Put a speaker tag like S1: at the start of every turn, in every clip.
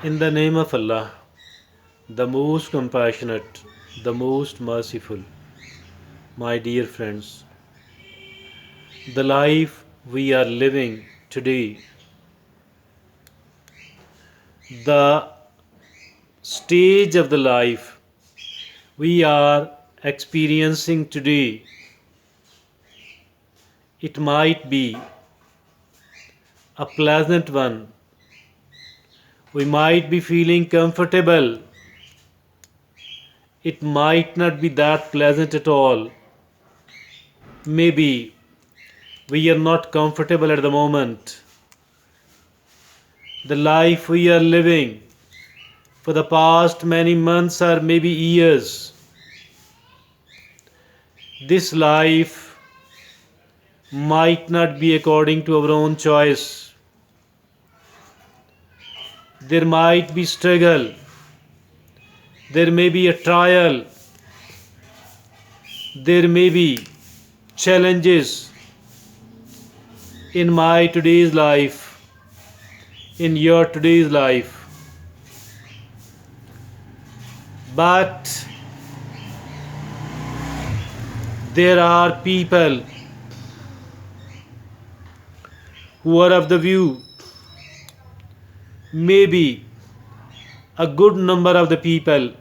S1: In the name of Allah, the most compassionate, the most merciful, my dear friends, the life we are living today, the stage of the life we are experiencing today, it might be a pleasant one. We might be feeling comfortable. It might not be that pleasant at all. Maybe we are not comfortable at the moment. The life we are living for the past many months or maybe years, this life might not be according to our own choice. There might be struggle, there may be a trial, there may be challenges in my today's life, in your today's life. But there are people who are of the view, maybe a good number of the people,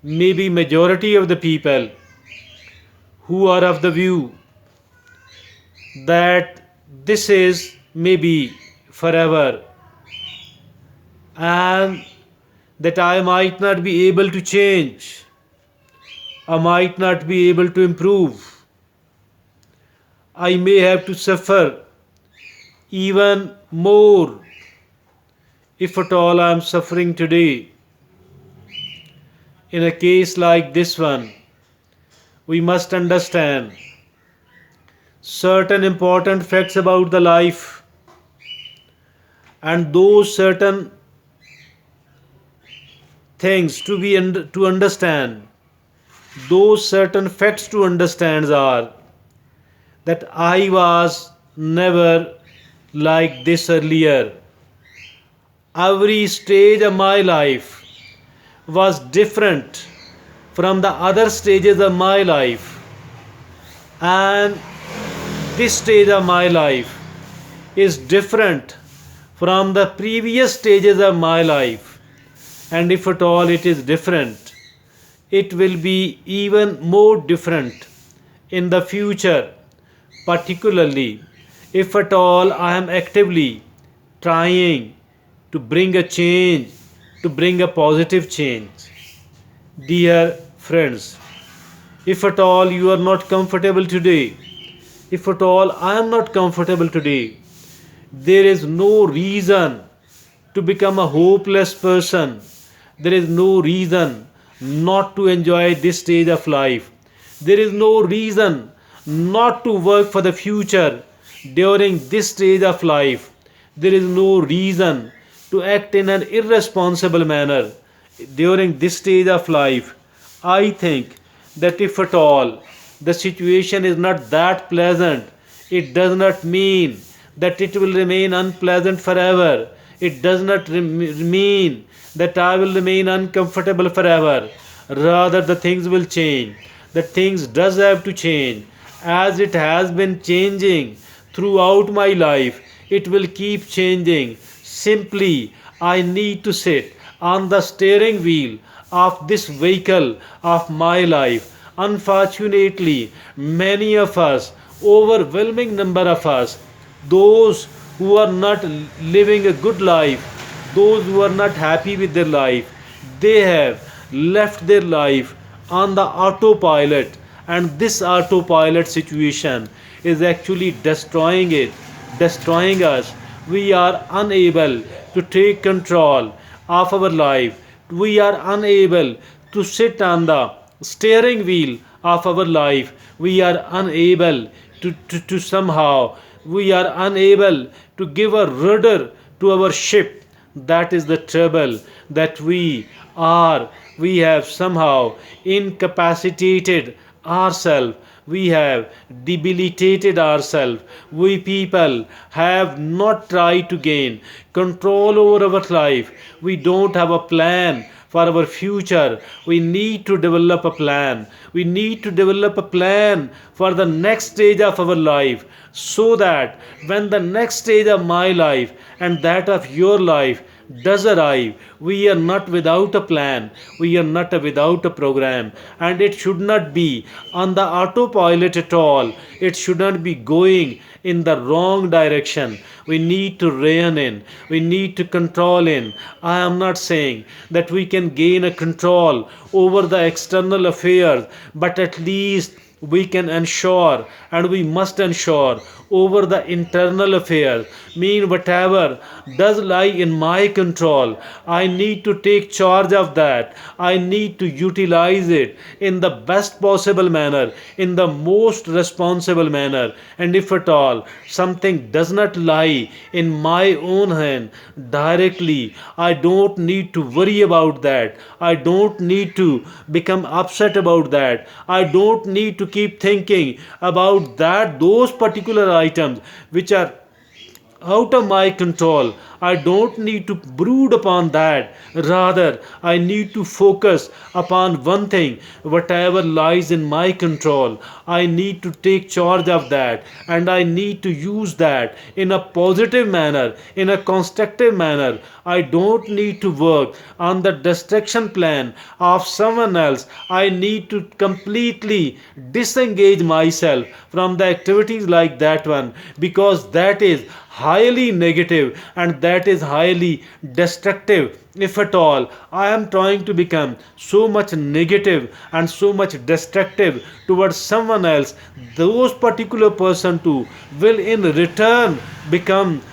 S1: maybe majority of the people who are of the view that this is maybe forever and that I might not be able to change, I might not be able to improve, I may have to suffer even more if at all I am suffering today. In a case like this one, we must understand certain important facts about the life, and those certain things to understand, those certain facts to understand are that I was never like this earlier. Every stage of my life was different from the other stages of my life, and this stage of my life is different from the previous stages of my life. And if at all it is different, it will be even more different in the future, particularly if at all I am actively trying to bring a change, to bring a positive change. Dear friends, if at all you are not comfortable today, if at all I am not comfortable today, there is no reason to become a hopeless person. There is no reason not to enjoy this stage of life. There is no reason not to work for the future during this stage of life. There is no reason to act in an irresponsible manner during this stage of life. I think that if at all the situation is not that pleasant, it does not mean that it will remain unpleasant forever. It does not mean that I will remain uncomfortable forever. Rather, the things will change. The things does have to change. As it has been changing throughout my life, it will keep changing. Simply, I need to sit on the steering wheel of this vehicle of my life. Unfortunately, many of us, overwhelming number of us, those who are not living a good life, those who are not happy with their life, they have left their life on the autopilot, and this autopilot situation is actually destroying it, destroying us. We are unable to take control of our life. We are unable to sit on the steering wheel of our life. We are unable to somehow, we are unable to give a rudder to our ship. That is the trouble, that we have somehow incapacitated ourselves, we have debilitated ourselves. We people have not tried to gain control over our life. We don't have a plan for our future. We need to develop a plan. We need to develop a plan for the next stage of our life, so that when the next stage of my life and that of your life does arrive, we are not without a plan, we are not without a program, and it should not be on the autopilot at all. It should not be going in the wrong direction. We need to rein in, we need to control in. I am not saying that we can gain a control over the external affairs, but at least we can ensure and we must ensure over the internal affairs. Mean whatever does lie in my control, I need to take charge of that. I need to utilize it in the best possible manner, in the most responsible manner. And if at all something does not lie in my own hand directly, I don't need to worry about that. I don't need to become upset about that. I don't need to keep thinking about that, those particular items which are out of my control. I don't need to brood upon that. Rather, I need to focus upon one thing, whatever lies in my control. I need to take charge of that, and I need to use that in a positive manner, in a constructive manner. I don't need to work on the destruction plan of someone else. I need to completely disengage myself from the activities like that one, because that is highly negative and that is highly destructive. If at all I am trying to become so much negative and so much destructive towards someone else, those particular person too will in return become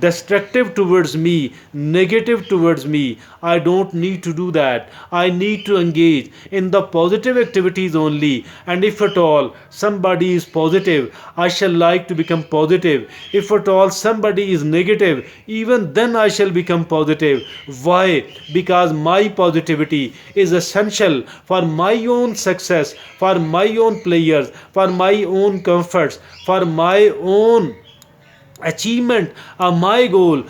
S1: destructive towards me, negative towards me. I don't need to do that. I need to engage in the positive activities only. And if at all somebody is positive, I shall like to become positive. If at all somebody is negative, even then I shall become positive. Why? Because my positivity is essential for my own success, for my own players, for my own comforts, for my own achievement. My goal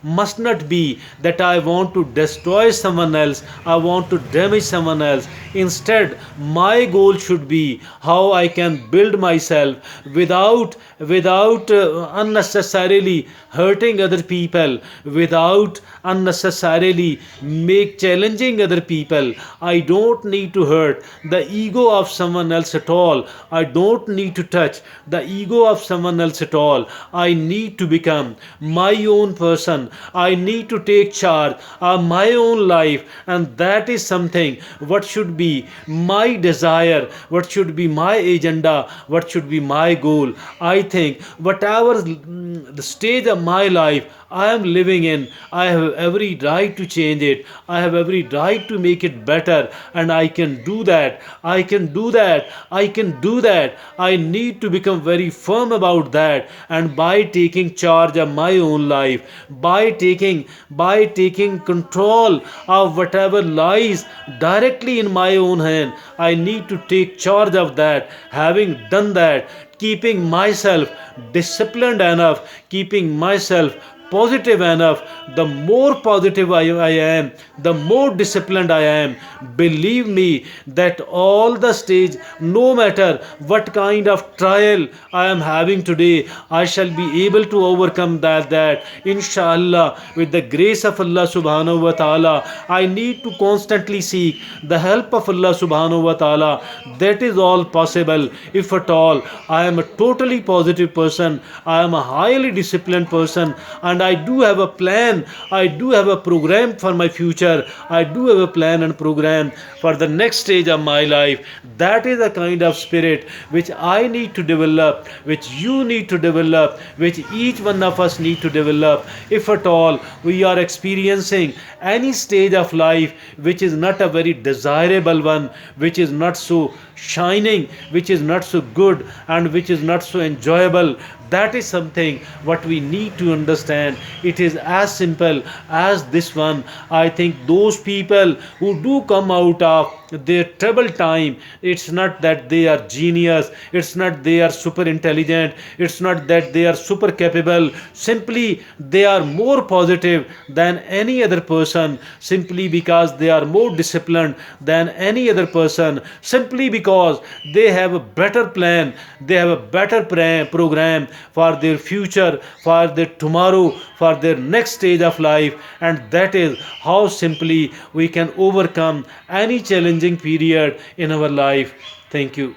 S1: must not be that I want to destroy someone else, I want to damage someone else. Instead, my goal should be how I can build myself without unnecessarily hurting other people, without unnecessarily make challenging other people. I don't need to hurt the ego of someone else at all. I don't need to touch the ego of someone else at all. I need to become my own person. I need to take charge of my own life, and that is something what should be my desire, what should be my agenda, what should be my goal. I think whatever the stage of my life I am living in, I have every right to change it. I have every right to make it better, and I can do that. I can do that. I can do that. I need to become very firm about that, and by taking charge of my own life, by taking control of whatever lies directly in my own hand, I need to take charge of that. Having done that, keeping myself disciplined enough, keeping myself positive enough, the more positive I am, the more disciplined I am. Believe me that all the stage, no matter what kind of trial I am having today, I shall be able to overcome that inshallah, with the grace of Allah subhanahu wa ta'ala. I need to constantly seek the help of Allah subhanahu wa ta'ala. That is all possible if at all I am a totally positive person, I am a highly disciplined person, and I do have a plan, I do have a program for my future, I do have a plan and program for the next stage of my life. That is the kind of spirit which I need to develop, which you need to develop, which each one of us need to develop. If at all we are experiencing any stage of life which is not a very desirable one, which is not so shining, which is not so good and which is not so enjoyable. That is something what we need to understand. It is as simple as this one. I think those people who do come out of their troubled time, it's not that they are genius, it's not they are super intelligent, it's not that they are super capable. Simply they are more positive than any other person, simply because they are more disciplined than any other person, simply because they have a better plan, they have a better program for their future, for their tomorrow, for their next stage of life. And that is how simply we can overcome any challenging period in our life. Thank you.